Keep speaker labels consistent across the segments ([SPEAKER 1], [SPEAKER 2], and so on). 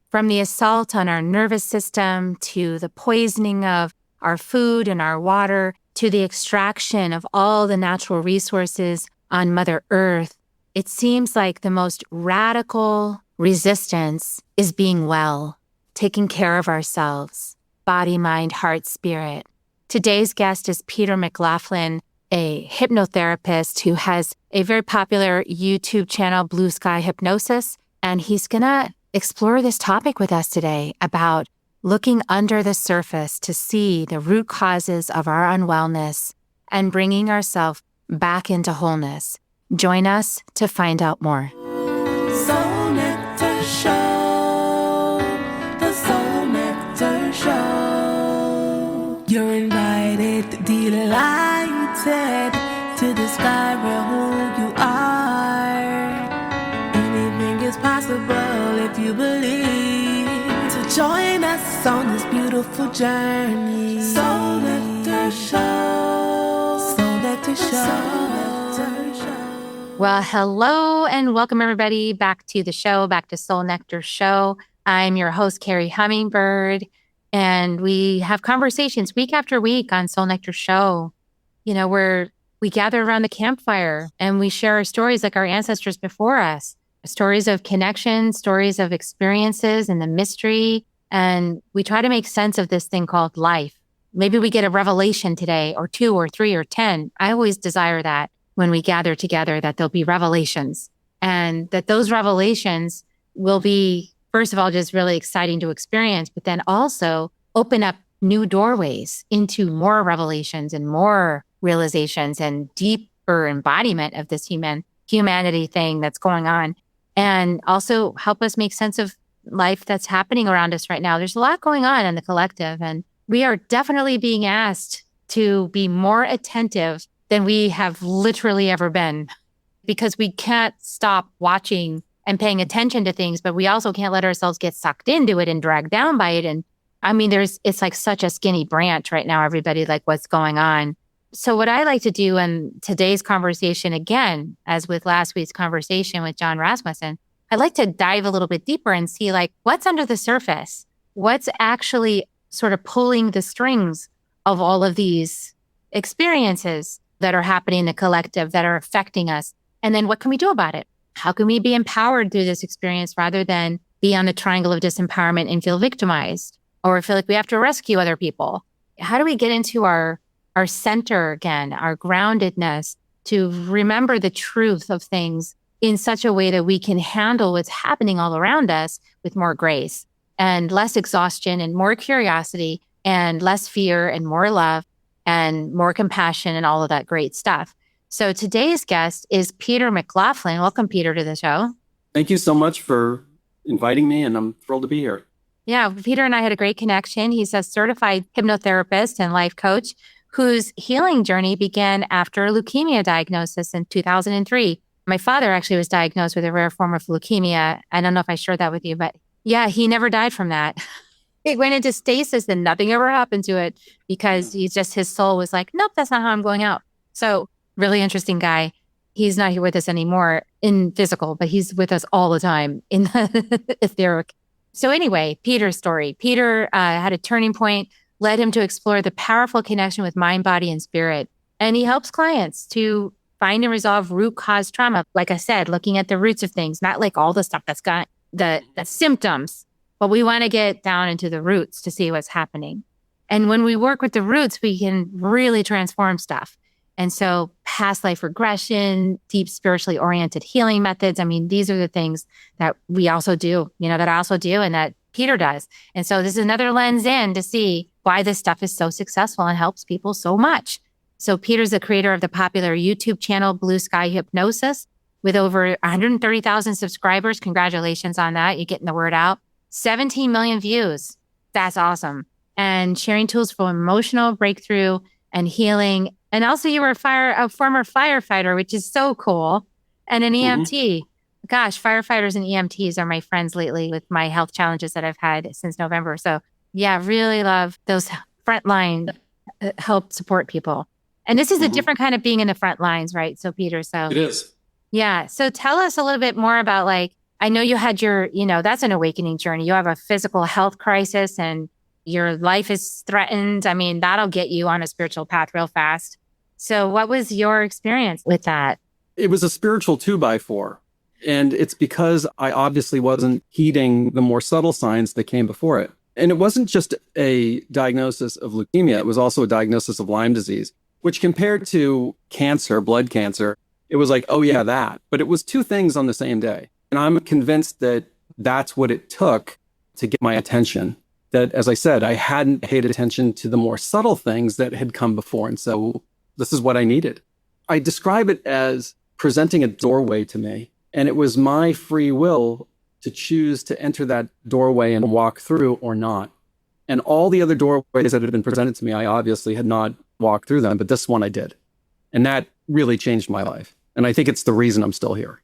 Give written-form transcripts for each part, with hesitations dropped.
[SPEAKER 1] from the assault on our nervous system to the poisoning of our food and our water to the extraction of all the natural resources on Mother Earth, it seems like the most radical resistance is being well, taking care of ourselves, body, mind, heart, spirit. Today's guest is Peter McLaughlin, a hypnotherapist who has a very popular YouTube channel, BlueSky Hypnosis, and he's going to explore this topic with us today about looking under the surface to see the root causes of our unwellness and bringing ourselves back into wholeness. Join us to find out more.
[SPEAKER 2] Soul Nectar Show, the Soul Nectar Show. You're invited, delighted to discover who you are. Anything is possible if you believe. So join us on this beautiful journey. Soul Nectar Show, Soul Nectar Show.
[SPEAKER 1] Well, hello and welcome everybody back to the show, back to Soul Nectar Show. I'm your host, Carrie Hummingbird, and we have conversations week after week on Soul Nectar Show. You know, where we gather around the campfire and we share our stories like our ancestors before us, stories of connection, stories of experiences and the mystery. And we try to make sense of this thing called life. Maybe we get a revelation today or 2 or 3 or 10. I always desire that. When we gather together, that there'll be revelations and that those revelations will be, first of all, just really exciting to experience, but then also open up new doorways into more revelations and more realizations and deeper embodiment of this humanity thing that's going on, and also help us make sense of life that's happening around us right now. There's a lot going on in the collective, and we are definitely being asked to be more attentive than we have literally ever been, because we can't stop watching and paying attention to things, but we also can't let ourselves get sucked into it and dragged down by it. And I mean, it's like such a skinny branch right now, everybody, like what's going on. So what I like to do in today's conversation, again, as with last week's conversation with John Rasmussen, I like to dive a little bit deeper and see like what's under the surface, what's actually sort of pulling the strings of all of these experiences that are happening in the collective that are affecting us. And then what can we do about it? How can we be empowered through this experience rather than be on the triangle of disempowerment and feel victimized or feel like we have to rescue other people? How do we get into our center again, our groundedness, to remember the truth of things in such a way that we can handle what's happening all around us with more grace and less exhaustion and more curiosity and less fear and more love and more compassion and all of that great stuff. So today's guest is Peter McLaughlin. Welcome, Peter, to the show.
[SPEAKER 3] Thank you so much for inviting me, and I'm thrilled to be here.
[SPEAKER 1] Yeah, Peter and I had a great connection. He's a certified hypnotherapist and life coach whose healing journey began after a leukemia diagnosis in 2003. My father actually was diagnosed with a rare form of leukemia. I don't know if I shared that with you, but yeah, he never died from that. It went into stasis and nothing ever happened to it because his soul was like, nope, that's not how I'm going out. So really interesting guy. He's not here with us anymore in physical, but he's with us all the time in the etheric. So anyway, Peter's story. Peter had a turning point, led him to explore the powerful connection with mind, body, and spirit. And he helps clients to find and resolve root cause trauma. Like I said, looking at the roots of things, not like all the stuff that's got the symptoms. But we want to get down into the roots to see what's happening. And when we work with the roots, we can really transform stuff. And so past life regression, deep spiritually oriented healing methods. I mean, these are the things that we also do, that I also do and that Peter does. And so this is another lens in to see why this stuff is so successful and helps people so much. So Peter's the creator of the popular YouTube channel, BlueSky Hypnosis, with over 130,000 subscribers. Congratulations on that. You're getting the word out. 17 million views. That's awesome. And sharing tools for emotional breakthrough and healing. And also you were a former firefighter, which is so cool. And an EMT. Gosh, firefighters and EMTs are my friends lately with my health challenges that I've had since November. So yeah, really love those frontline help support people. And this is a different kind of being in the front lines, right? So Peter,
[SPEAKER 3] It is.
[SPEAKER 1] yeah. So tell us a little bit more about like I know you had that's an awakening journey. You have a physical health crisis and your life is threatened. I mean, that'll get you on a spiritual path real fast. So what was your experience with that?
[SPEAKER 3] It was a spiritual 2x4. And it's because I obviously wasn't heeding the more subtle signs that came before it. And it wasn't just a diagnosis of leukemia. It was also a diagnosis of Lyme disease, which compared to cancer, blood cancer, it was like, oh yeah, that. But it was two things on the same day. And I'm convinced that that's what it took to get my attention. That, as I said, I hadn't paid attention to the more subtle things that had come before. And so this is what I needed. I describe it as presenting a doorway to me. And it was my free will to choose to enter that doorway and walk through or not. And all the other doorways that had been presented to me, I obviously had not walked through them, but this one I did. And that really changed my life. And I think it's the reason I'm still here.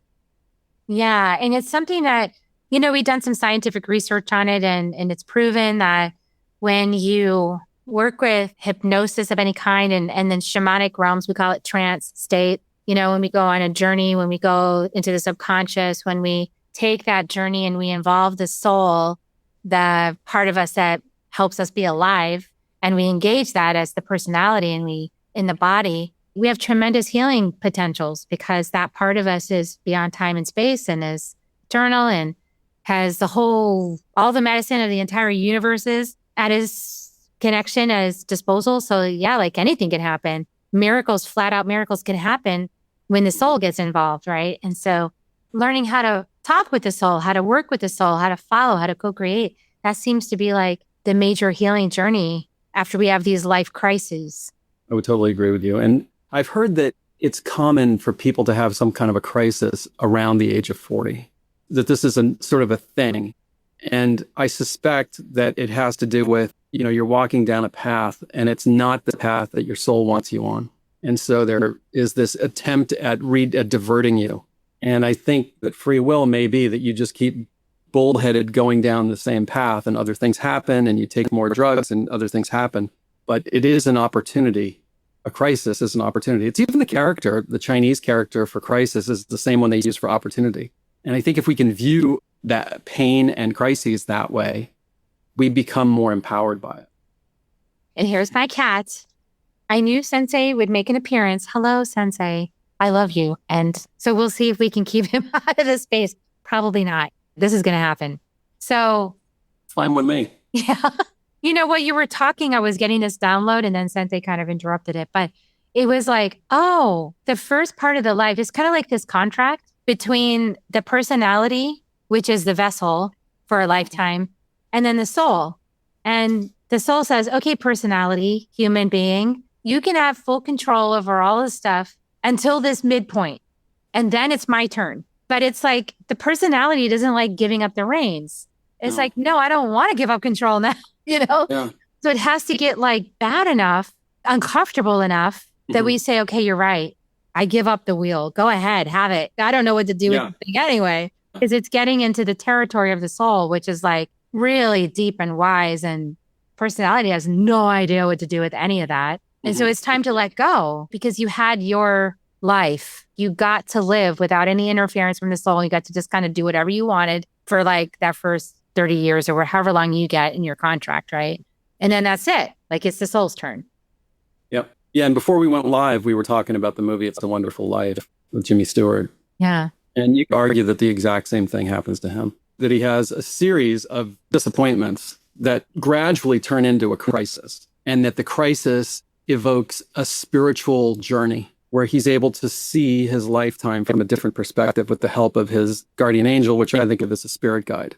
[SPEAKER 1] Yeah. And it's something that, we've done some scientific research on it, and it's proven that when you work with hypnosis of any kind and then shamanic realms, we call it trance state, when we go on a journey, when we go into the subconscious, when we take that journey and we involve the soul, the part of us that helps us be alive, and we engage that as the personality and we in the body, we have tremendous healing potentials because that part of us is beyond time and space and is eternal and has all the medicine of the entire universe is at his connection, at his disposal. So yeah, like anything can happen. Miracles, flat out miracles can happen when the soul gets involved, right? And so learning how to talk with the soul, how to work with the soul, how to follow, how to co-create, that seems to be like the major healing journey after we have these life crises.
[SPEAKER 3] I would totally agree with you. And I've heard that it's common for people to have some kind of a crisis around the age of 40, that this is a sort of a thing. And I suspect that it has to do with, you're walking down a path and it's not the path that your soul wants you on. And so there is this attempt at diverting you. And I think that free will may be that you just keep bullheaded going down the same path and other things happen and you take more drugs and other things happen. But it is an opportunity. A crisis is an opportunity. It's even the Chinese character for crisis is the same one they use for opportunity. And I think if we can view that pain and crises that way, we become more empowered by it.
[SPEAKER 1] And here's my cat. I knew Sensei would make an appearance. Hello, Sensei. I love you. And so we'll see if we can keep him out of the space. Probably not. This is going to happen. So.
[SPEAKER 3] Fine with me.
[SPEAKER 1] Yeah. What you were talking, I was getting this download and then Sensei kind of interrupted it. But it was like, the first part of the life is kind of like this contract between the personality, which is the vessel for a lifetime, and then the soul. And the soul says, okay, personality, human being, you can have full control over all this stuff until this midpoint. And then it's my turn. But it's like the personality doesn't like giving up the reins. It's like, no, I don't want to give up control now,
[SPEAKER 3] Yeah.
[SPEAKER 1] So it has to get like bad enough, uncomfortable enough that we say, okay, you're right. I give up the wheel. Go ahead, have it. I don't know what to do with the thing anyway, because it's getting into the territory of the soul, which is like really deep and wise, and personality has no idea what to do with any of that. And so it's time to let go because you had your life. You got to live without any interference from the soul. You got to just kind of do whatever you wanted for like that first 30 years or however long you get in your contract, right? And then that's it. Like it's the soul's turn.
[SPEAKER 3] Yep. Yeah. And before we went live, we were talking about the movie It's a Wonderful Life with Jimmy Stewart.
[SPEAKER 1] Yeah.
[SPEAKER 3] And you could argue that the exact same thing happens to him, that he has a series of disappointments that gradually turn into a crisis, and that the crisis evokes a spiritual journey where he's able to see his lifetime from a different perspective with the help of his guardian angel, which I think of as a spirit guide.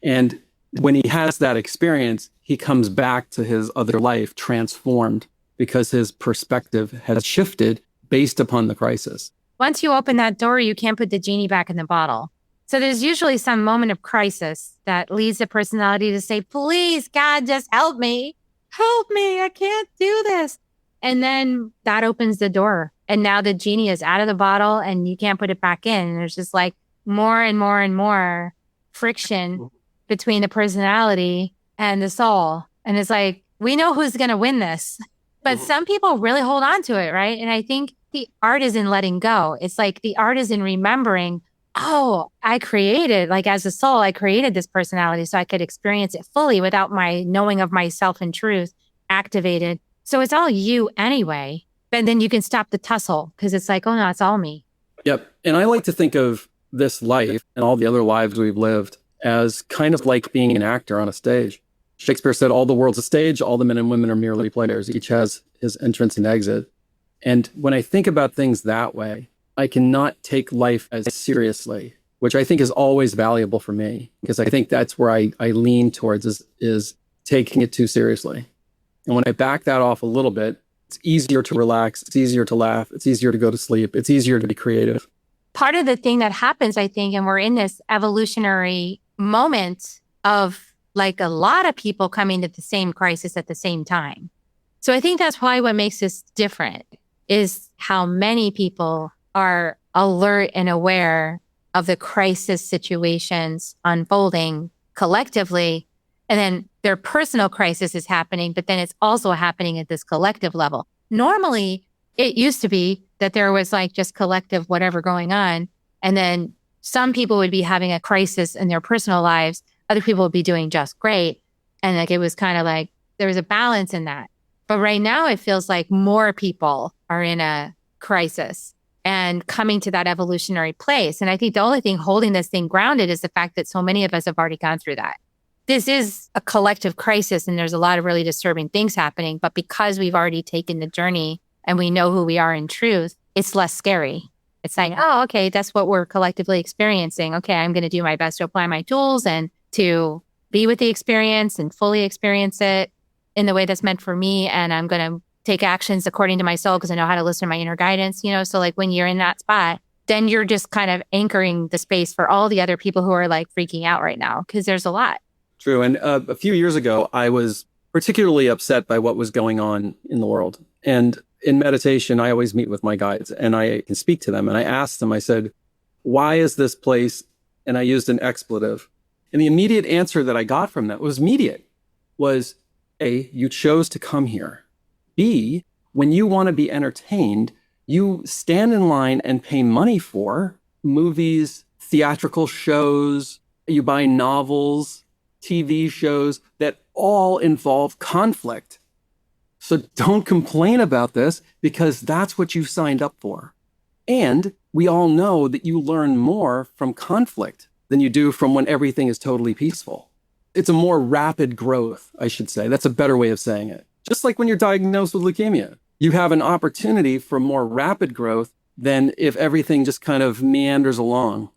[SPEAKER 3] And when he has that experience, he comes back to his other life transformed because his perspective has shifted based upon the crisis.
[SPEAKER 1] Once you open that door, you can't put the genie back in the bottle. So there's usually some moment of crisis that leads the personality to say, please, God, just help me. Help me. I can't do this. And then that opens the door. And now the genie is out of the bottle and you can't put it back in. And there's just like more and more and more friction between the personality and the soul. And it's like, we know who's going to win this. But some people really hold on to it, right? And I think the art is in letting go. It's like the art is in remembering oh, I created, like as a soul, I created this personality so I could experience it fully without my knowing of myself and truth activated. So it's all you anyway. But then you can stop the tussle because it's like, oh no, it's all me.
[SPEAKER 3] Yep. And I like to think of this life and all the other lives we've lived as kind of like being an actor on a stage. Shakespeare said, all the world's a stage, all the men and women are merely players. Each has his entrance and exit. And when I think about things that way, I cannot take life as seriously, which I think is always valuable for me, because I think that's where I lean towards is taking it too seriously. And when I back that off a little bit, it's easier to relax. It's easier to laugh. It's easier to go to sleep. It's easier to be creative.
[SPEAKER 1] Part of the thing that happens, I think, and we're in this evolutionary moment of like a lot of people coming to the same crisis at the same time. So I think that's why what makes this different is how many people are alert and aware of the crisis situations unfolding collectively. And then their personal crisis is happening, but then it's also happening at this collective level. Normally, it used to be that there was like just collective whatever going on. And then some people would be having a crisis in their personal lives. Other people would be doing just great. And like it was kind of like there was a balance in that. But right now, it feels like more people are in a crisis and coming to that evolutionary place. And I think the only thing holding this thing grounded is the fact that so many of us have already gone through that. This is a collective crisis and there's a lot of really disturbing things happening. But because we've already taken the journey and we know who we are in truth, it's less scary. It's like, oh, okay, that's what we're collectively experiencing. Okay, I'm going to do my best to apply my tools and to be with the experience and fully experience it in the way that's meant for me. And I'm going to take actions according to my soul because I know how to listen to my inner guidance, So like when you're in that spot, then you're just kind of anchoring the space for all the other people who are like freaking out right now because there's a lot.
[SPEAKER 3] True. And a few years ago, I was particularly upset by what was going on in the world. And in meditation, I always meet with my guides and I can speak to them. And I asked them, I said, why is this place? And I used an expletive. And the immediate answer that I got from that was immediate, was A, you chose to come here. B, when you want to be entertained, you stand in line and pay money for movies, theatrical shows, you buy novels, TV shows that all involve conflict. So don't complain about this because that's what you signed up for. And we all know that you learn more from conflict than you do from when everything is totally peaceful. It's a more rapid growth, I should say. That's a better way of saying it. Just like when you're diagnosed with leukemia, you have an opportunity for more rapid growth than if everything just kind of meanders along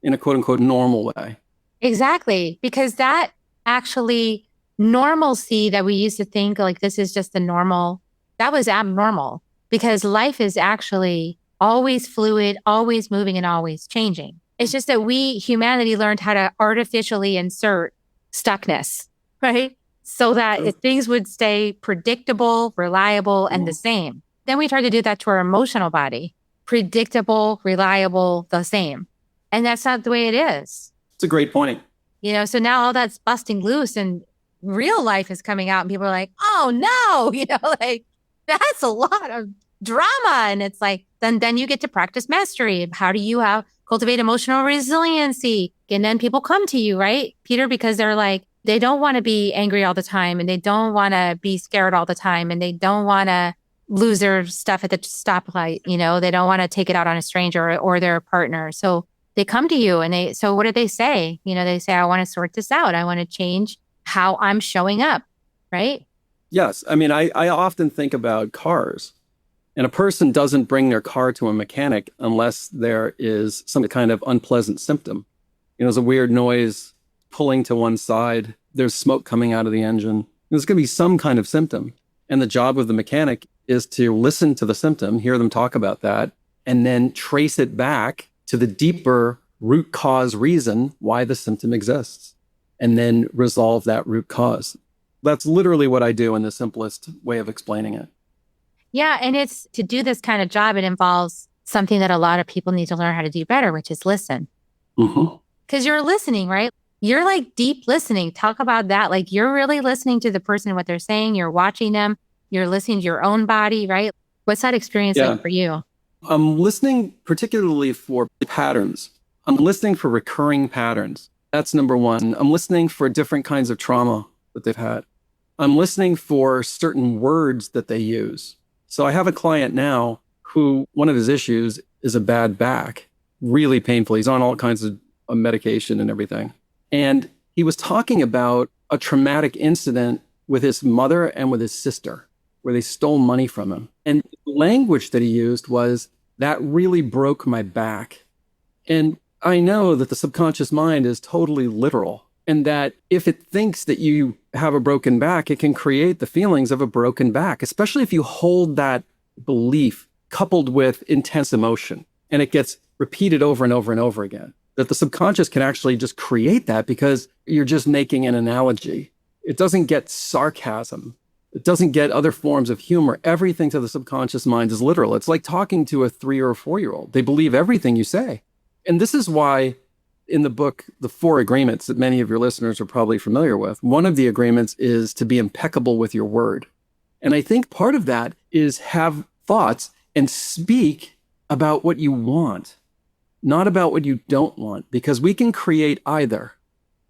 [SPEAKER 3] in a quote unquote normal way.
[SPEAKER 1] Exactly. Because that actually normalcy that we used to think like this is just the normal, that was abnormal because life is actually always fluid, always moving and always changing. It's just that humanity learned how to artificially insert stuckness, right? So that things would stay predictable, reliable, and the same. Then we tried to do that to our emotional body. Predictable, reliable, the same. And that's not the way it is.
[SPEAKER 3] It's a great point.
[SPEAKER 1] So now all that's busting loose and real life is coming out and people are like, oh no, like that's a lot of drama. And it's like, then you get to practice mastery. How do you cultivate emotional resiliency? And then people come to you, right, Peter, because they're like, they don't want to be angry all the time and they don't want to be scared all the time and they don't want to lose their stuff at the stoplight. They don't want to take it out on a stranger or their partner. So they come to you and so what do they say? They say, I want to sort this out. I want to change how I'm showing up, right?
[SPEAKER 3] Yes. I mean, I often think about cars. And a person doesn't bring their car to a mechanic unless there is some kind of unpleasant symptom. There's a weird noise pulling to one side. There's smoke coming out of the engine. There's going to be some kind of symptom. And the job of the mechanic is to listen to the symptom, hear them talk about that, and then trace it back to the deeper root cause reason why the symptom exists, and then resolve that root cause. That's literally what I do in the simplest way of explaining it.
[SPEAKER 1] Yeah. And it's to do this kind of job, it involves something that a lot of people need to learn how to do better, which is listen. Because you're listening, right? You're like deep listening. Talk about that. Like you're really listening to the person, what they're saying. You're watching them. You're listening to your own body, right? What's that experience like for you?
[SPEAKER 3] I'm listening particularly for patterns. I'm listening for recurring patterns. That's number one. I'm listening for different kinds of trauma that they've had. I'm listening for certain words that they use. So I have a client now who one of his issues is a bad back, really painful. He's on all kinds of medication and everything. And he was talking about a traumatic incident with his mother and with his sister, where they stole money from him. And the language that he used was, that really broke my back. And I know that the subconscious mind is totally literal, and that if it thinks that you have a broken back, it can create the feelings of a broken back, especially if you hold that belief coupled with intense emotion, and it gets repeated over and over and over again. That the subconscious can actually just create that because you're just making an analogy. It doesn't get sarcasm. It doesn't get other forms of humor. Everything to the subconscious mind is literal. It's like talking to a 3 or a 4-year-old. They believe everything you say. And this is why in the book, the 4 agreements that many of your listeners are probably familiar with, one of the agreements is to be impeccable with your word. And I think part of that is have thoughts and speak about what you want, not about what you don't want, because we can create either.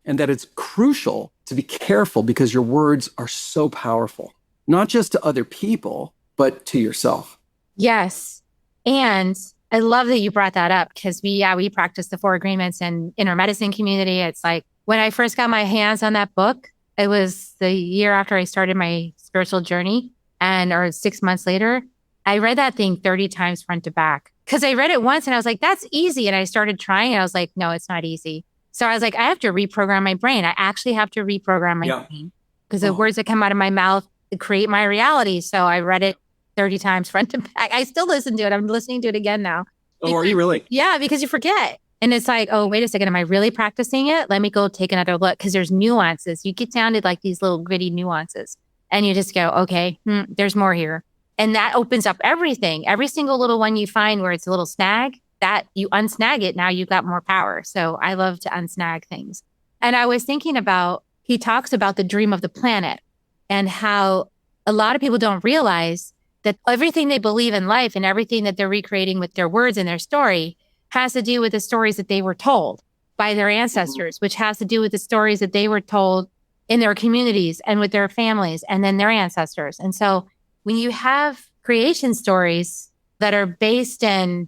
[SPEAKER 3] And that it's crucial to be careful because your words are so powerful, not just to other people, but to yourself.
[SPEAKER 1] Yes. And I love that you brought that up because we practice the 4 agreements and in our medicine community. It's like when I first got my hands on that book, it was the year after I started my spiritual journey or 6 months later, I read that thing 30 times front to back because I read it once and I was like, that's easy. And I started trying and I was like, no, it's not easy. So I was like, I have to reprogram my brain. I actually have to reprogram my brain because the words that come out of my mouth create my reality. So I read it 30 times front to back. I still listen to it. I'm listening to it again now.
[SPEAKER 3] Oh, are you really?
[SPEAKER 1] Yeah, because you forget. And it's like, oh, wait a second. Am I really practicing it? Let me go take another look because there's nuances. You get down to like these little gritty nuances and you just go, okay, there's more here. And that opens up everything. Every single little one you find where it's a little snag, that you unsnag it, now you've got more power. So I love to unsnag things. And I was thinking about, he talks about the dream of the planet and how a lot of people don't realize that everything they believe in life and everything that they're recreating with their words and their story has to do with the stories that they were told by their ancestors, which has to do with the stories that they were told in their communities and with their families and then their ancestors. And so when you have creation stories that are based in,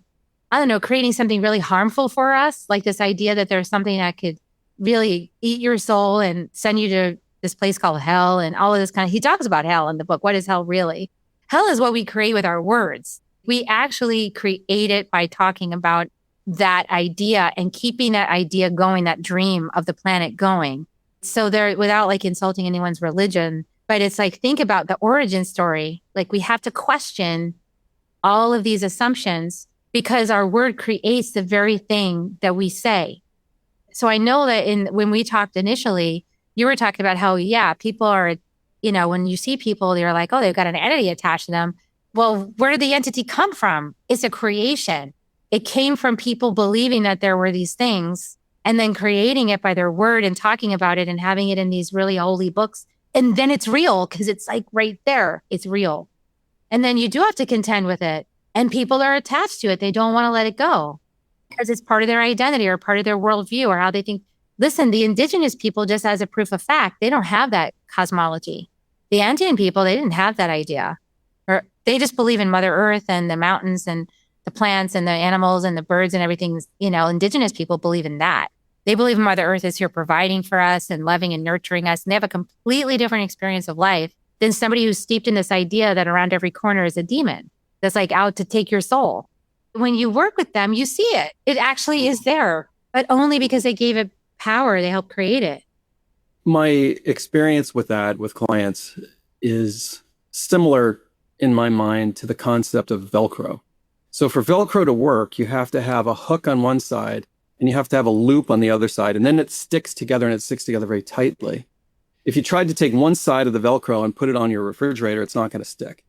[SPEAKER 1] I don't know, creating something really harmful for us, like this idea that there's something that could really eat your soul and send you to this place called hell and all of this he talks about hell in the book. What is hell really? Hell is what we create with our words. We actually create it by talking about that idea and keeping that idea going, that dream of the planet going. So there, without like insulting anyone's religion, but it's like, think about the origin story. Like we have to question all of these assumptions because our word creates the very thing that we say. So I know that when we talked initially, you were talking about how, people are, when you see people, you're like, oh, they've got an entity attached to them. Well, where did the entity come from? It's a creation. It came from people believing that there were these things and then creating it by their word and talking about it and having it in these really holy books. And then it's real because it's like right there. It's real. And then you do have to contend with it. And people are attached to it. They don't want to let it go because it's part of their identity or part of their worldview or how they think. Listen, the indigenous people, just as a proof of fact, they don't have that cosmology. The Andean people, they didn't have that idea. Or they just believe in Mother Earth and the mountains and the plants and the animals and the birds and everything. Indigenous people believe in that. They believe Mother Earth is here providing for us and loving and nurturing us. And they have a completely different experience of life than somebody who's steeped in this idea that around every corner is a demon that's like out to take your soul. When you work with them, you see it. It actually is there, but only because they gave it power. They helped create it.
[SPEAKER 3] My experience with that with clients is similar in my mind to the concept of Velcro. So for Velcro to work, you have to have a hook on one side and you have to have a loop on the other side. And then it sticks together and it sticks together very tightly. If you tried to take one side of the Velcro and put it on your refrigerator, it's not going to stick.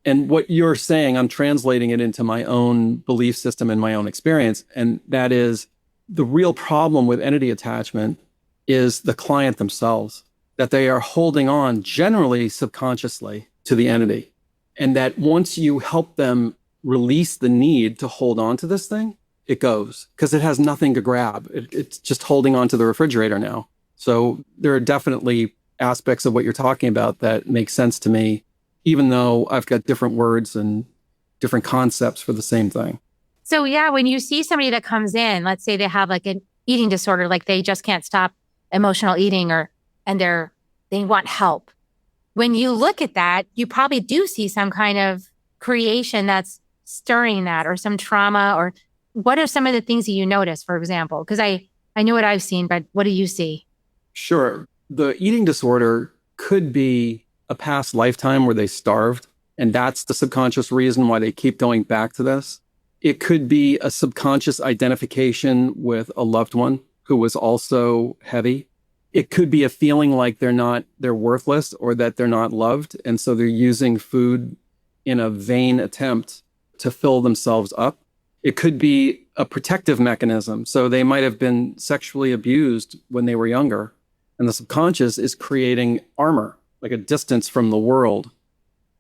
[SPEAKER 3] And what you're saying, I'm translating it into my own belief system and my own experience. And that is the real problem with entity attachment is the client themselves, that they are holding on generally subconsciously to the entity. And that once you help them release the need to hold on to this thing, it goes because it has nothing to grab. It's just holding onto the refrigerator now. So there are definitely aspects of what you're talking about that make sense to me, even though I've got different words and different concepts for the same thing.
[SPEAKER 1] So yeah, when you see somebody that comes in, let's say they have like an eating disorder, like they just can't stop emotional eating and they want help. When you look at that, you probably do see some kind of creation that's stirring that or some trauma, or what are some of the things that you notice, for example? Because I know what I've seen, but what do you see?
[SPEAKER 3] Sure. The eating disorder could be a past lifetime where they starved, and that's the subconscious reason why they keep going back to this. It could be a subconscious identification with a loved one who was also heavy. It could be a feeling like they're worthless or that they're not loved. And so they're using food in a vain attempt to fill themselves up. It could be a protective mechanism. So they might have been sexually abused when they were younger. And the subconscious is creating armor, like a distance from the world.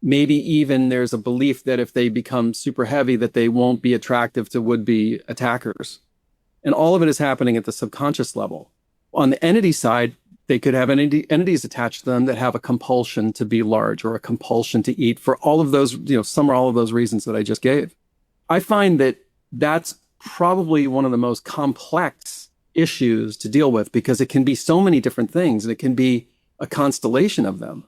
[SPEAKER 3] Maybe even there's a belief that if they become super heavy, that they won't be attractive to would-be attackers. And all of it is happening at the subconscious level. On the entity side, they could have entities attached to them that have a compulsion to be large or a compulsion to eat for all of those, some or all of those reasons that I just gave. I find that that's probably one of the most complex issues to deal with because it can be so many different things and it can be a constellation of them.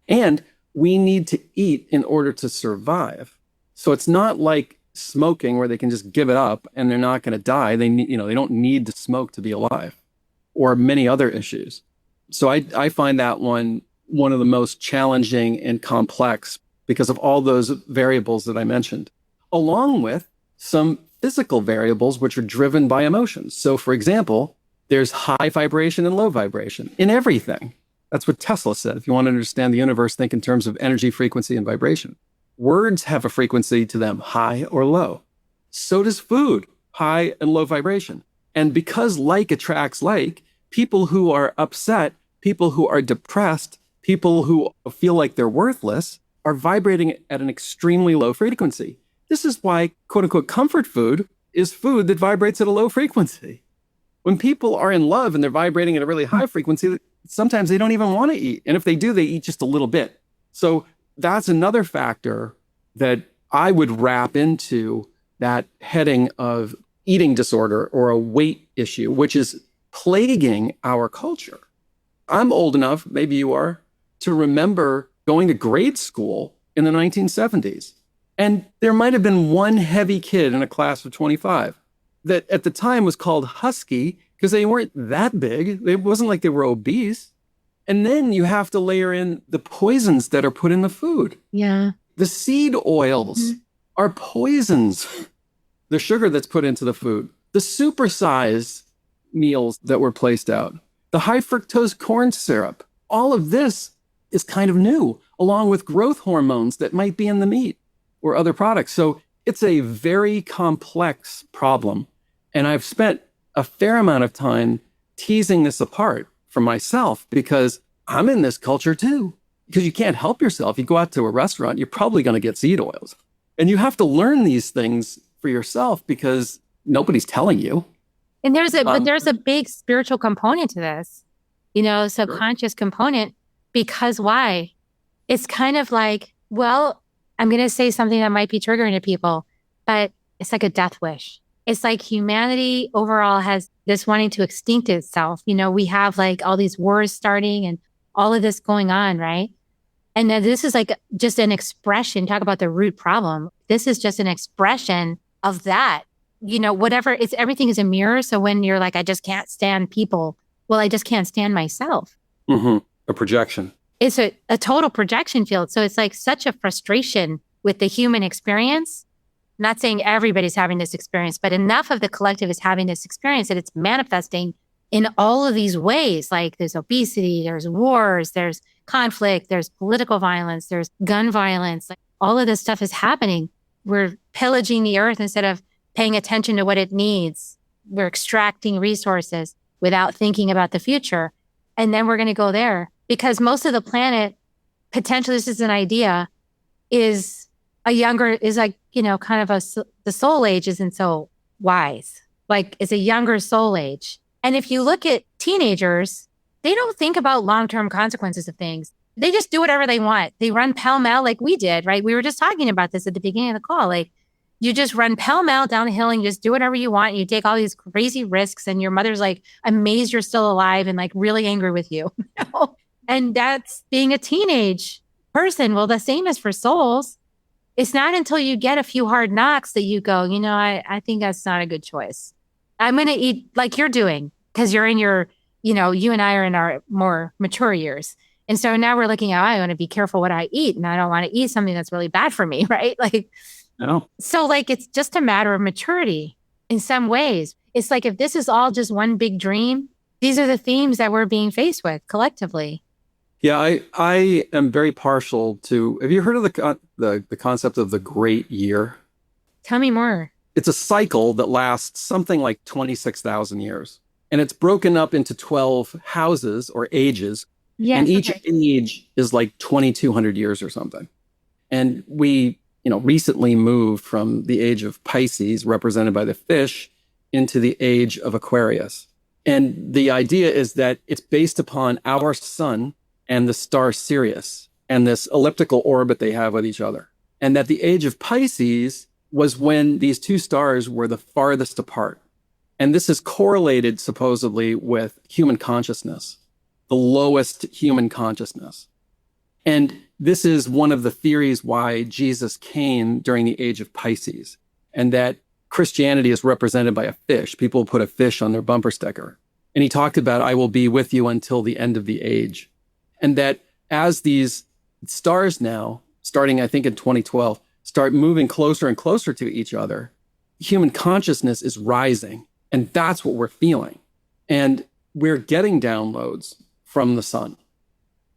[SPEAKER 3] And we need to eat in order to survive. So it's not like smoking where they can just give it up and they're not going to die. They don't need to smoke to be alive, or many other issues. So I find that one of the most challenging and complex because of all those variables that I mentioned, along with some physical variables which are driven by emotions. So for example, there's high vibration and low vibration in everything. That's what Tesla said. If you want to understand the universe, think in terms of energy, frequency, and vibration. Words have a frequency to them, high or low. So does food, high and low vibration. And because like attracts like, people who are upset, people who are depressed, people who feel like they're worthless are vibrating at an extremely low frequency. This is why, quote unquote, comfort food is food that vibrates at a low frequency. When people are in love and they're vibrating at a really high frequency, sometimes they don't even want to eat. And if they do, they eat just a little bit. So that's another factor that I would wrap into that heading of eating disorder or a weight issue, which is plaguing our culture. I'm old enough, maybe you are, to remember going to grade school in the 1970s. And there might have been one heavy kid in a class of 25 that at the time was called husky because they weren't that big. It wasn't like they were obese. And then you have to layer in the poisons that are put in the food.
[SPEAKER 1] Yeah.
[SPEAKER 3] The seed oils are poisons. The sugar that's put into the food, the supersized meals that were placed out, the high fructose corn syrup, all of this is kind of new, along with growth hormones that might be in the meat or other products. So it's a very complex problem. And I've spent a fair amount of time teasing this apart for myself because I'm in this culture too. Because you can't help yourself. You go out to a restaurant, you're probably going to get seed oils. And you have to learn these things for yourself because nobody's telling you.
[SPEAKER 1] And there's a big spiritual component to this, subconscious component, because why? It's kind of like, well, I'm going to say something that might be triggering to people, but it's like a death wish. It's like humanity overall has this wanting to extinct itself. We have like all these wars starting and all of this going on, right? And then this is like just an expression, talk about the root problem. This is just an expression of that. Whatever, everything is a mirror. So when you're like, I just can't stand people, well, I just can't stand myself.
[SPEAKER 3] Mm-hmm. A projection.
[SPEAKER 1] It's a total projection field. So it's like such a frustration with the human experience. I'm not saying everybody's having this experience, but enough of the collective is having this experience that it's manifesting in all of these ways. Like there's obesity, there's wars, there's conflict, there's political violence, there's gun violence. Like all of this stuff is happening. We're pillaging the earth instead of paying attention to what it needs. We're extracting resources without thinking about the future. And then we're going to go there because most of the planet, potentially this is an idea, is kind of the soul age isn't so wise, like it's a younger soul age. And if you look at teenagers, they don't think about long-term consequences of things. They just do whatever they want. They run pell-mell like we did, right? We were just talking about this at the beginning of the call. Like you just run pell-mell down the hill and you just do whatever you want. And you take all these crazy risks and your mother's like amazed you're still alive and like really angry with you. And that's being a teenage person. Well, the same as for souls. It's not until you get a few hard knocks that you go, I think that's not a good choice. I'm going to eat like you're doing because you're in your, you and I are in our more mature years. And so now we're looking at, I want to be careful what I eat and I don't want to eat something that's really bad for me, right? Like,
[SPEAKER 3] No.
[SPEAKER 1] So like, it's just a matter of maturity in some ways. It's like, if this is all just one big dream, these are the themes that we're being faced with collectively.
[SPEAKER 3] Yeah, I am very partial to. Have you heard of the concept of the great year?
[SPEAKER 1] Tell me more.
[SPEAKER 3] It's a cycle that lasts something like 26,000 years. And it's broken up into 12 houses or ages.
[SPEAKER 1] Yes,
[SPEAKER 3] and each
[SPEAKER 1] okay.
[SPEAKER 3] age is like 2,200 years or something. And we, recently moved from the age of Pisces, represented by the fish, into the age of Aquarius. And the idea is that it's based upon our sun and the star Sirius and this elliptical orbit they have with each other. And that the age of Pisces was when these two stars were the farthest apart. And this is correlated supposedly with human consciousness, the lowest human consciousness. And this is one of the theories why Jesus came during the age of Pisces, and that Christianity is represented by a fish. People put a fish on their bumper sticker. And he talked about, I will be with you until the end of the age. And that as these stars now, starting, I think, in 2012, start moving closer and closer to each other, human consciousness is rising. And that's what we're feeling. And we're getting downloads from the sun.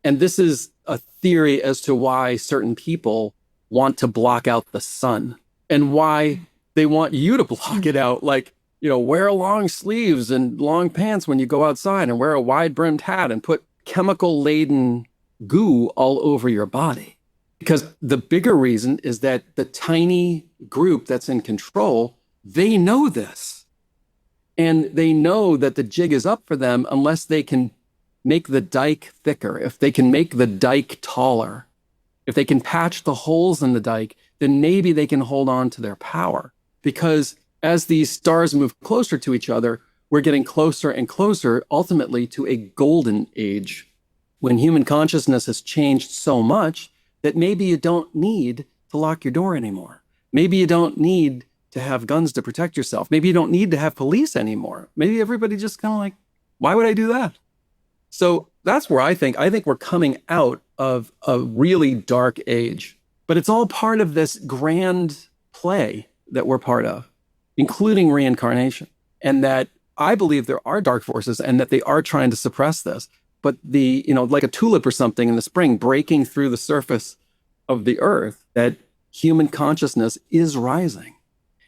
[SPEAKER 3] And this is a theory as to why certain people want to block out the sun and why they want you to block it out. Like, wear long sleeves and long pants when you go outside and wear a wide brimmed hat and put chemical laden goo all over your body. Because the bigger reason is that the tiny group that's in control, they know this. And they know that the jig is up for them unless they can make the dike thicker, if they can make the dike taller, if they can patch the holes in the dike, then maybe they can hold on to their power. Because as these stars move closer to each other, we're getting closer and closer, ultimately, to a golden age, when human consciousness has changed so much that maybe you don't need to lock your door anymore. Maybe you don't need to have guns to protect yourself. Maybe you don't need to have police anymore. Maybe everybody just kind of like, why would I do that? So that's where I think we're coming out of a really dark age. But it's all part of this grand play that we're part of, including reincarnation. And that I believe there are dark forces and that they are trying to suppress this. But like a tulip or something in the spring breaking through the surface of the earth, that human consciousness is rising.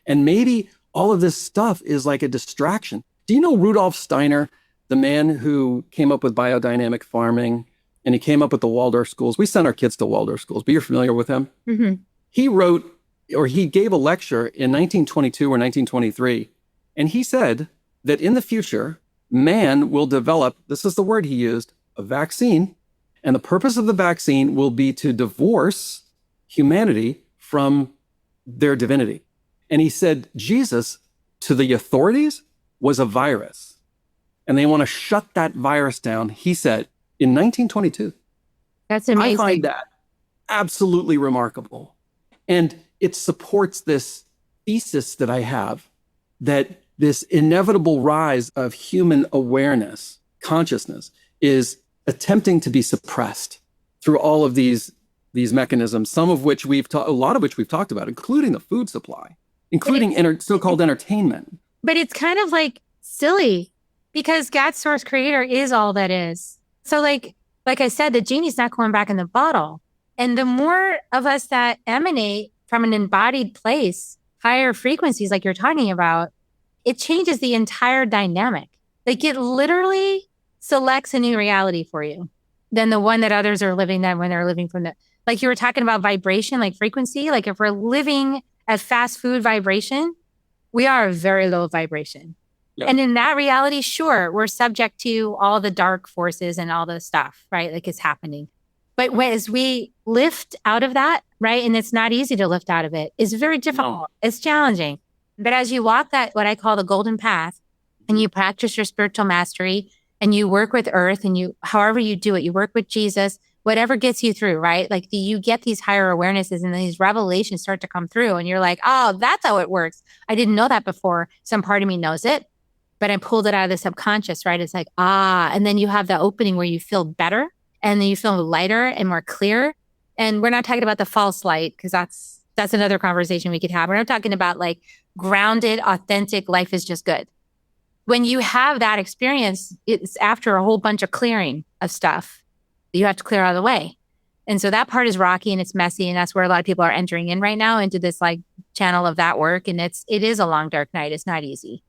[SPEAKER 3] And maybe all of this stuff is like a distraction. Do you know Rudolf Steiner, the man who came up with biodynamic farming, and he came up with the Waldorf schools? We sent our kids to Waldorf schools, but you're familiar with him?
[SPEAKER 1] Mm-hmm.
[SPEAKER 3] He gave a lecture in 1922 or 1923, and he said that in the future, man will develop, this is the word he used, a vaccine, and the purpose of the vaccine will be to divorce humanity from their divinity. And he said Jesus, to the authorities, was a virus. And they want to shut that virus down, he said, in 1922.
[SPEAKER 1] That's amazing.
[SPEAKER 3] I find that absolutely remarkable. And it supports this thesis that I have, that this inevitable rise of human awareness, consciousness, is attempting to be suppressed through all of these mechanisms, some of which a lot of which we've talked about, including the food supply, including so-called entertainment.
[SPEAKER 1] But it's kind of like silly because God's source creator is all that is. So like I said, the genie's not going back in the bottle. And the more of us that emanate from an embodied place, higher frequencies like you're talking about, it changes the entire dynamic. Like it literally selects a new reality for you than the one that others are living then when they're living from like you were talking about vibration, like frequency. Like if we're living at fast food vibration, We are a very low vibration.
[SPEAKER 3] Yeah.
[SPEAKER 1] And in that reality, sure, we're subject to all the dark forces and all the stuff, right? Like it's happening. But as we lift out of that, right? And it's not easy to lift out of it. It's very difficult.
[SPEAKER 3] No.
[SPEAKER 1] It's challenging. But as you walk that, what I call the golden path, and you practice your spiritual mastery and you work with earth and you, however you do it, you work with Jesus, whatever gets you through, right? Like you get these higher awarenesses and these revelations start to come through and you're like, oh, that's how it works. I didn't know that before. Some part of me knows it, but I pulled it out of the subconscious, right? It's like, and then you have the opening where you feel better and then you feel lighter and more clear. And we're not talking about the false light because that's another conversation we could have. We're not talking about like grounded, authentic life is just good. When you have that experience, it's after a whole bunch of clearing of stuff that you have to clear out of the way. And so that part is rocky and it's messy. And that's where a lot of people are entering in right now into this like channel of that work. And it is a long, dark night. It's not easy.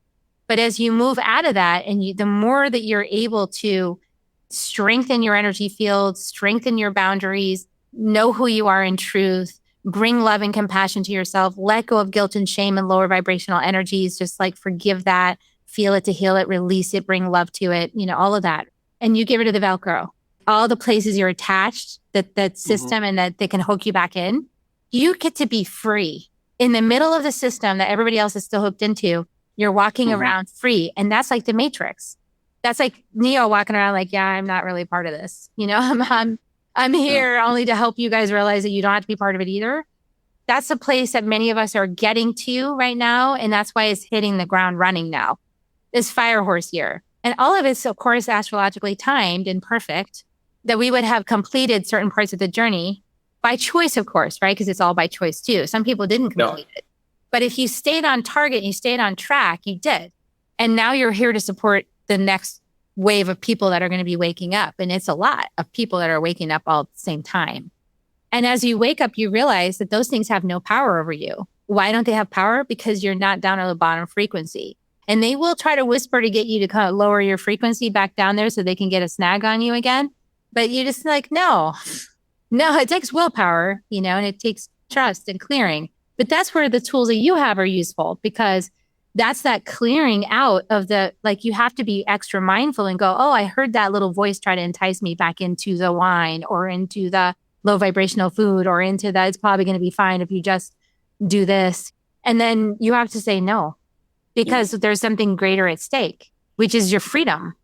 [SPEAKER 1] But as you move out of that and the more that you're able to strengthen your energy field, strengthen your boundaries, know who you are in truth, bring love and compassion to yourself, let go of guilt and shame and lower vibrational energies, just like forgive that, feel it to heal it, release it, bring love to it, all of that. And you get rid of the Velcro, all the places you're attached, that system and that they can hook you back in. You get to be free in the middle of the system that everybody else is still hooked into. You're walking around free. And that's like the Matrix. That's like Neo walking around like, yeah, I'm not really part of this. I'm here only to help you guys realize that you don't have to be part of it either. That's a place that many of us are getting to right now. And that's why it's hitting the ground running now. This fire horse year. And all of it's, of course, astrologically timed and perfect, that we would have completed certain parts of the journey by choice, of course, right? Because it's all by choice too. Some people didn't complete it. But if you stayed on target and you stayed on track, you did. And now you're here to support the next wave of people that are going to be waking up. And it's a lot of people that are waking up all at the same time. And as you wake up, you realize that those things have no power over you. Why don't they have power? Because you're not down at the bottom frequency. And they will try to whisper to get you to kind of lower your frequency back down there so they can get a snag on you again. But you're just like, no, it takes willpower, and it takes trust and clearing. But that's where the tools that you have are useful because that's that clearing out of you have to be extra mindful and go, oh, I heard that little voice try to entice me back into the wine or into the low vibrational food or into that. It's probably going to be fine if you just do this. And then you have to say no. Because there's something greater at stake, which is your freedom.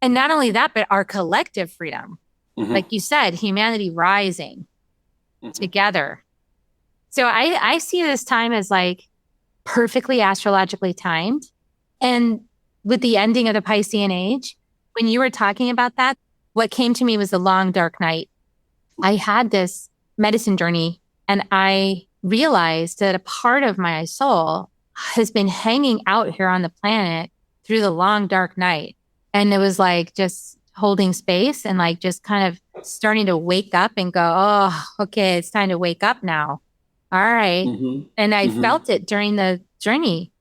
[SPEAKER 1] And not only that, but our collective freedom. Like you said, humanity rising together. So I see this time as like perfectly astrologically timed. And with the ending of the Piscean age, when you were talking about that, what came to me was the long, dark night. I had this medicine journey and I realized that a part of my soul has been hanging out here on the planet through the long, dark night. And it was like just holding space and like just kind of starting to wake up and go, oh, okay, it's time to wake up now. All right. And I felt it during the journey.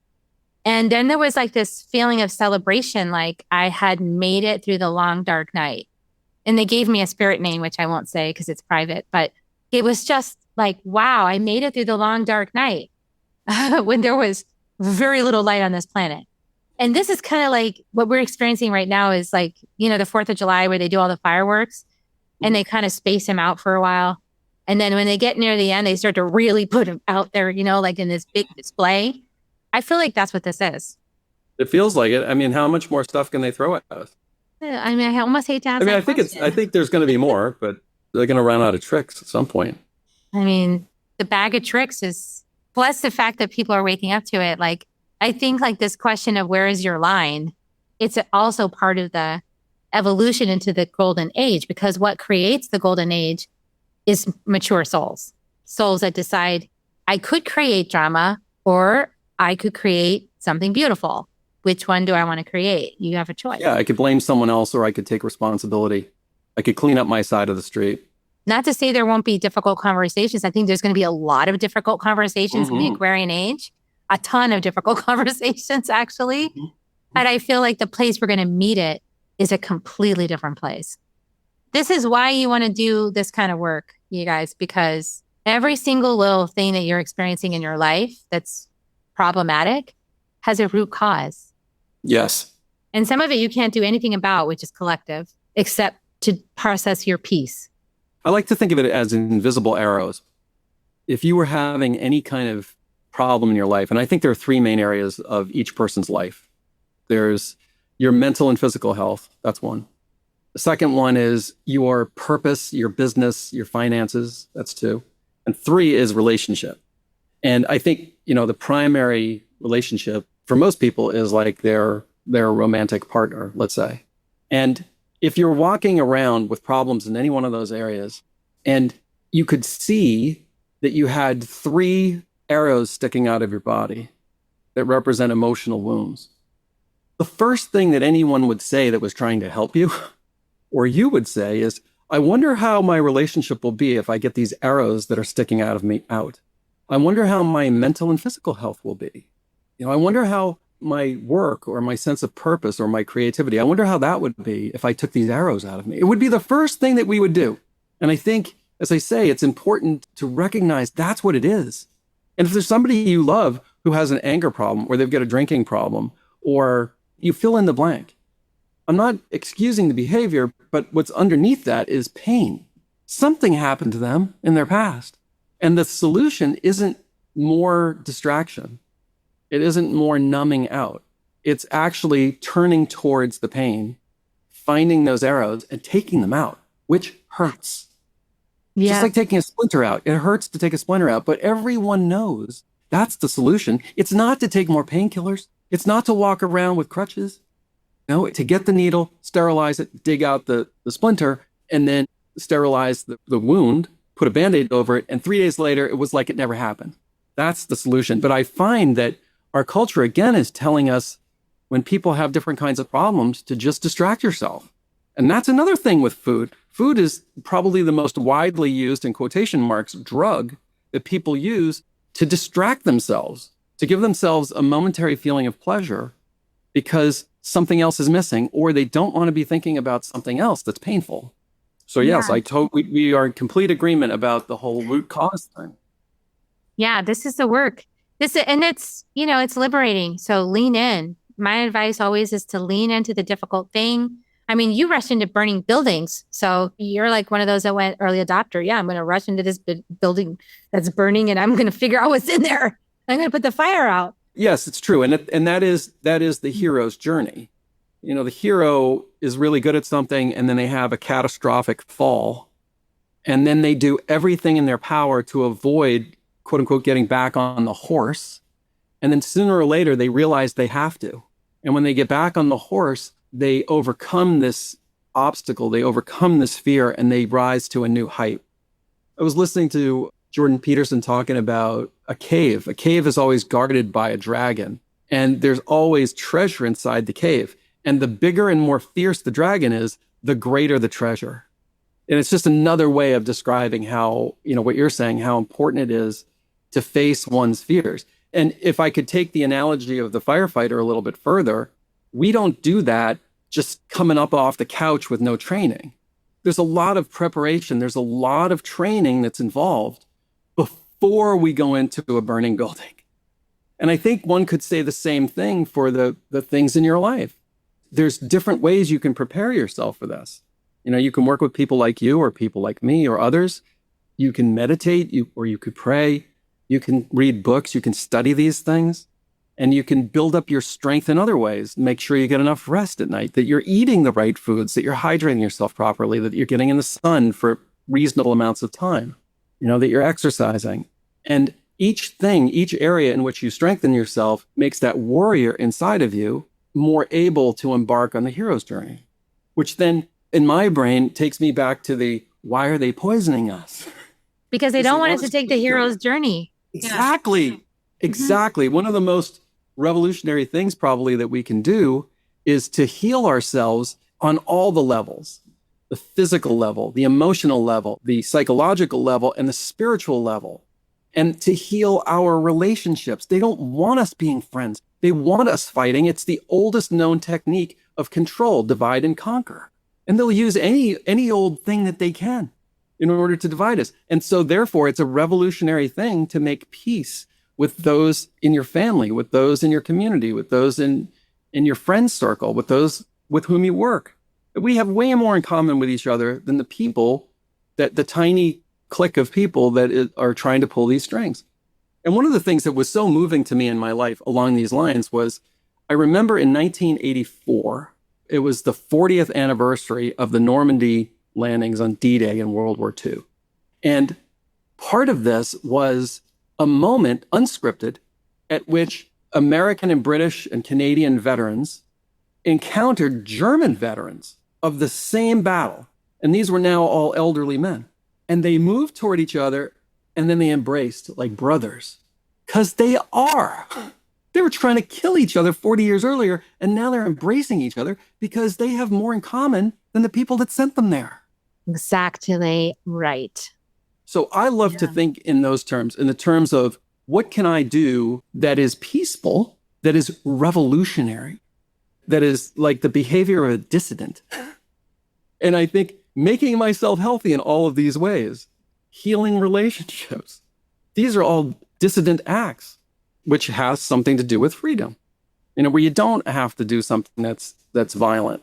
[SPEAKER 1] And then there was like this feeling of celebration, like I had made it through the long, dark night. And they gave me a spirit name, which I won't say because it's private, but it was just like, wow, I made it through the long, dark night. When there was very little light on this planet. And this is kind of like what we're experiencing right now is like, the 4th of July where they do all the fireworks and they kind of space them out for a while. And then when they get near the end, they start to really put them out there, like in this big display. I feel like that's what this is.
[SPEAKER 3] It feels like it. I mean, how much more stuff can they throw at us?
[SPEAKER 1] I mean, I almost hate to ask that question.
[SPEAKER 3] I think there's going to be more, but they're going to run out of tricks at some point.
[SPEAKER 1] I mean, the bag of tricks is, plus the fact that people are waking up to it. Like, I think like this question of where is your line, it's also part of the evolution into the golden age, because what creates the golden age is mature souls that decide I could create drama or I could create something beautiful. Which one do I want to create? You have a choice.
[SPEAKER 3] Yeah, I could blame someone else or I could take responsibility. I could clean up my side of the street.
[SPEAKER 1] Not to say there won't be difficult conversations. I think there's going to be a lot of difficult conversations in the Aquarian age, a ton of difficult conversations, actually. And I feel like the place we're going to meet it is a completely different place. This is why you want to do this kind of work, you guys, because every single little thing that you're experiencing in your life that's problematic, has a root cause.
[SPEAKER 3] Yes.
[SPEAKER 1] And some of it you can't do anything about, which is collective, except to process your peace.
[SPEAKER 3] I like to think of it as invisible arrows. If you were having any kind of problem in your life, and I think there are three main areas of each person's life. There's your mental and physical health. That's one. The second one is your purpose, your business, your finances. That's two. And three is relationship. And I think, the primary relationship for most people is like their romantic partner, let's say. And if you're walking around with problems in any one of those areas, and you could see that you had three arrows sticking out of your body that represent emotional wounds, the first thing that anyone would say that was trying to help you, or you would say, is, I wonder how my relationship will be if I get these arrows that are sticking out of me out. I wonder how my mental and physical health will be. I wonder how my work or my sense of purpose or my creativity, I wonder how that would be if I took these arrows out of me. It would be the first thing that we would do. And I think, as I say, it's important to recognize that's what it is. And if there's somebody you love who has an anger problem, or they've got a drinking problem, or you fill in the blank, I'm not excusing the behavior, but what's underneath that is pain. Something happened to them in their past. And the solution isn't more distraction. It isn't more numbing out. It's actually turning towards the pain, finding those arrows and taking them out, which hurts.
[SPEAKER 1] Yeah.
[SPEAKER 3] Just like taking a splinter out. It hurts to take a splinter out, but everyone knows that's the solution. It's not to take more painkillers. It's not to walk around with crutches. No, to get the needle, sterilize it, dig out the splinter, and then sterilize the wound, put a Band-Aid over it, and 3 days later, it was like it never happened. That's the solution. But I find that our culture, again, is telling us when people have different kinds of problems to just distract yourself. And that's another thing with food. Food is probably the most widely used, in quotation marks, drug that people use to distract themselves, to give themselves a momentary feeling of pleasure because something else is missing, or they don't want to be thinking about something else that's painful. So yes, we are in complete agreement about the whole root cause thing.
[SPEAKER 1] Yeah, this is the work. And it's, it's liberating. So lean in. My advice always is to lean into the difficult thing. I mean, you rushed into burning buildings. So you're like one of those that went early adopter. Yeah, I'm going to rush into this building that's burning and I'm going to figure out what's in there. I'm going to put the fire out.
[SPEAKER 3] Yes, it's true. And that is the hero's journey. The hero is really good at something and then they have a catastrophic fall. And then they do everything in their power to avoid, quote unquote, getting back on the horse. And then sooner or later, they realize they have to. And when they get back on the horse, they overcome this obstacle, they overcome this fear, and they rise to a new height. I was listening to Jordan Peterson talking about a cave. A cave is always guarded by a dragon, and there's always treasure inside the cave. And the bigger and more fierce the dragon is, the greater the treasure. And it's just another way of describing how, what you're saying, how important it is to face one's fears. And if I could take the analogy of the firefighter a little bit further, we don't do that just coming up off the couch with no training. There's a lot of preparation. There's a lot of training that's involved before we go into a burning building. And I think one could say the same thing for the things in your life. There's different ways you can prepare yourself for this. You can work with people like you or people like me or others. You can meditate, or you could pray. You can read books. You can study these things. And you can build up your strength in other ways. Make sure you get enough rest at night, that you're eating the right foods, that you're hydrating yourself properly, that you're getting in the sun for reasonable amounts of time, that you're exercising. And each area in which you strengthen yourself makes that warrior inside of you more able to embark on the hero's journey, which then in my brain takes me back to why are they poisoning us?
[SPEAKER 1] Because they don't want us to take the hero's journey.
[SPEAKER 3] Exactly. Yeah. Exactly. One of the most revolutionary things probably that we can do is to heal ourselves on all the levels, the physical level, the emotional level, the psychological level, and the spiritual level, and to heal our relationships. They don't want us being friends. They want us fighting. It's the oldest known technique of control, divide and conquer. And they'll use any old thing that they can in order to divide us. And so therefore, it's a revolutionary thing to make peace with those in your family, with those in your community, with those in your friend circle, with those with whom you work. We have way more in common with each other than the people, that the tiny clique of people that are trying to pull these strings. And one of the things that was so moving to me in my life along these lines was, I remember in 1984, it was the 40th anniversary of the Normandy landings on D-Day in World War II. And part of this was a moment, unscripted, at which American and British and Canadian veterans encountered German veterans of the same battle. And these were now all elderly men. And they moved toward each other, and then they embraced like brothers. Because they are. They were trying to kill each other 40 years earlier, and now they're embracing each other because they have more in common than the people that sent them there.
[SPEAKER 1] Exactly right.
[SPEAKER 3] So I love to think in those terms, in the terms of what can I do that is peaceful, that is revolutionary, that is like the behavior of a dissident. And I think making myself healthy in all of these ways, healing relationships, these are all dissident acts, which has something to do with freedom, where you don't have to do something that's violent.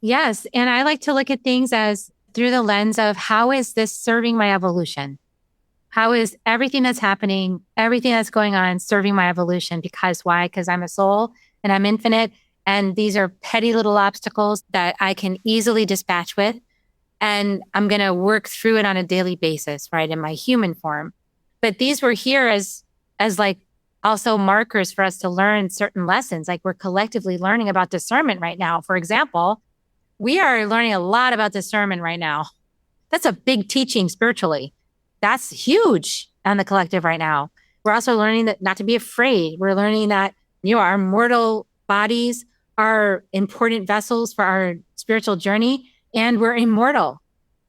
[SPEAKER 1] Yes. And I like to look at things as through the lens of, how is this serving my evolution? How is everything that's happening, everything that's going on serving my evolution? Because why? Because I'm a soul and I'm infinite. And these are petty little obstacles that I can easily dispatch with. And I'm going to work through it on a daily basis, right? In my human form. But these were here as like also markers for us to learn certain lessons. Like we're collectively learning about discernment right now. For example, we are learning a lot about discernment right now. That's a big teaching spiritually. That's huge on the collective right now. We're also learning that not to be afraid. We're learning that, our mortal bodies are important vessels for our spiritual journey, and we're immortal.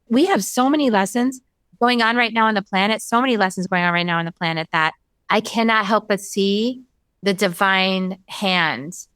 [SPEAKER 1] We have so many lessons going on right now on the planet, so many lessons going on right now on the planet, that I cannot help but see the divine hands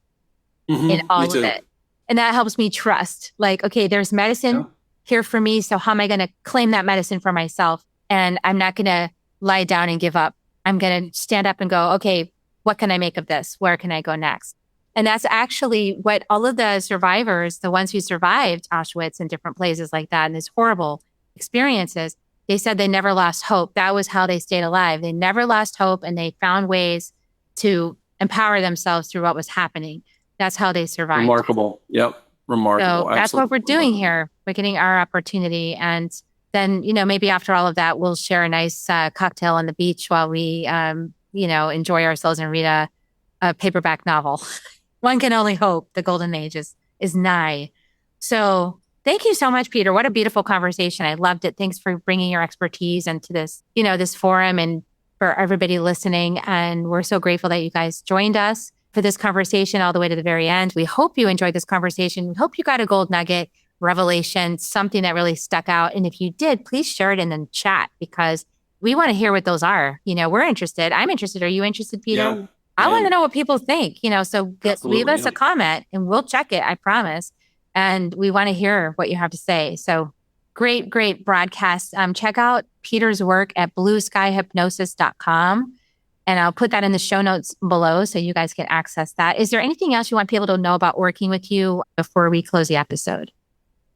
[SPEAKER 1] in all of it. And that helps me trust, like, okay, there's medicine here for me. So how am I going to claim that medicine for myself? And I'm not going to lie down and give up. I'm going to stand up and go, okay, what can I make of this? Where can I go next? And that's actually what all of the survivors, the ones who survived Auschwitz and different places like that, and these horrible experiences, they said they never lost hope. That was how they stayed alive. They never lost hope, and they found ways to empower themselves through what was happening. That's how they survived.
[SPEAKER 3] Remarkable. Yep. Remarkable.
[SPEAKER 1] So that's what we're doing here. We're getting our opportunity. And then, maybe after all of that, we'll share a nice cocktail on the beach while we, enjoy ourselves and read a paperback novel. One can only hope the golden age is nigh. So thank you so much, Peter. What a beautiful conversation. I loved it. Thanks for bringing your expertise into this, this forum, and for everybody listening. And we're so grateful that you guys joined us for this conversation all the way to the very end. We hope you enjoyed this conversation. We hope you got a gold nugget, revelation, something that really stuck out. And if you did, please share it in the chat, because we want to hear what those are. We're interested. I'm interested. Are you interested, Peter?
[SPEAKER 3] Yeah.
[SPEAKER 1] I want to know what people think, so leave us
[SPEAKER 3] yeah.
[SPEAKER 1] a comment and we'll check it. I promise. And we want to hear what you have to say. So great broadcast. Check out Peter's work at BlueSkyHypnosis.com. And I'll put that in the show notes below so you guys can access that. Is there anything else you want people to know about working with you before we close the episode?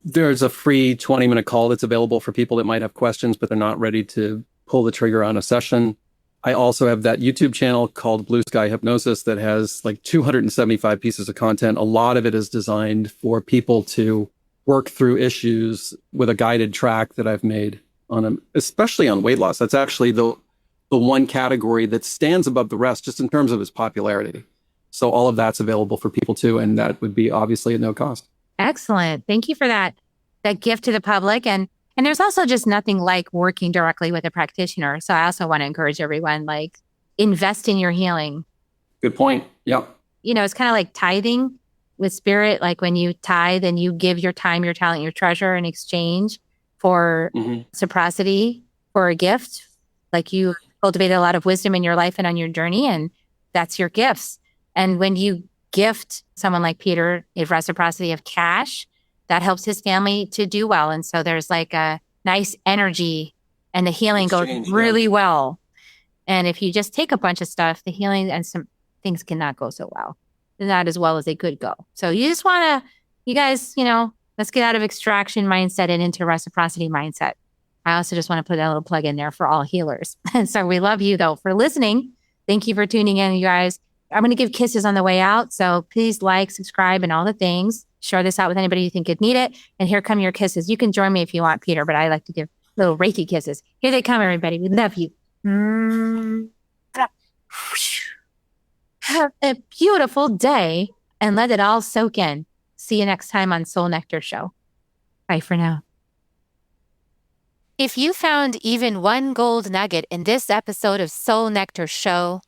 [SPEAKER 3] There's a free 20-minute call that's available for people that might have questions, but they're not ready to pull the trigger on a session. I also have that YouTube channel called BlueSky Hypnosis that has like 275 pieces of content. A lot of it is designed for people to work through issues with a guided track that I've made on them, especially on weight loss. That's actually the one category that stands above the rest, just in terms of its popularity. So all of that's available for people too, and that would be obviously at no cost.
[SPEAKER 1] Excellent. Thank you for that gift to the public. And there's also just nothing like working directly with a practitioner. So I also want to encourage everyone, like, invest in your healing.
[SPEAKER 3] Good point. Yeah.
[SPEAKER 1] It's kind of like tithing with spirit. Like when you tithe and you give your time, your talent, your treasure in exchange for reciprocity, for a gift. Like you cultivated a lot of wisdom in your life and on your journey, and that's your gifts. And when you gift someone like Peter a reciprocity of cash, that helps his family to do well. And so there's like a nice energy, and the healing goes really well. And if you just take a bunch of stuff, the healing and some things cannot go so well. Not as well as they could go. So you just want to, you guys, let's get out of extraction mindset and into reciprocity mindset. I also just want to put that little plug in there for all healers. And so we love you though for listening. Thank you for tuning in, you guys. I'm going to give kisses on the way out. So please like, subscribe, and all the things. Share this out with anybody you think could need it. And here come your kisses. You can join me if you want, Peter, but I like to give little Reiki kisses. Here they come, everybody. We love you. Have a beautiful day and let it all soak in. See you next time on Soul Nectar Show. Bye for now. If you found even one gold nugget in this episode of Soul Nectar Show,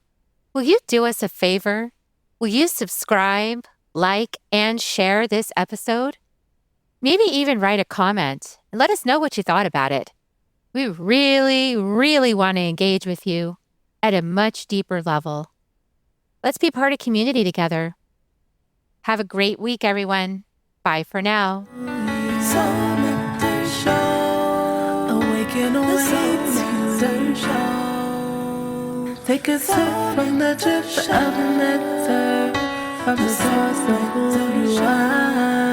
[SPEAKER 1] will you do us a favor? Will you subscribe, like, and share this episode? Maybe even write a comment and let us know what you thought about it. We really, really want to engage with you at a much deeper level. Let's be part of community together. Have a great week, everyone. Bye for now.
[SPEAKER 2] Soul Nectar Show. Awaken the Show. Take a sip from the drip of nectar, from the source of who you are.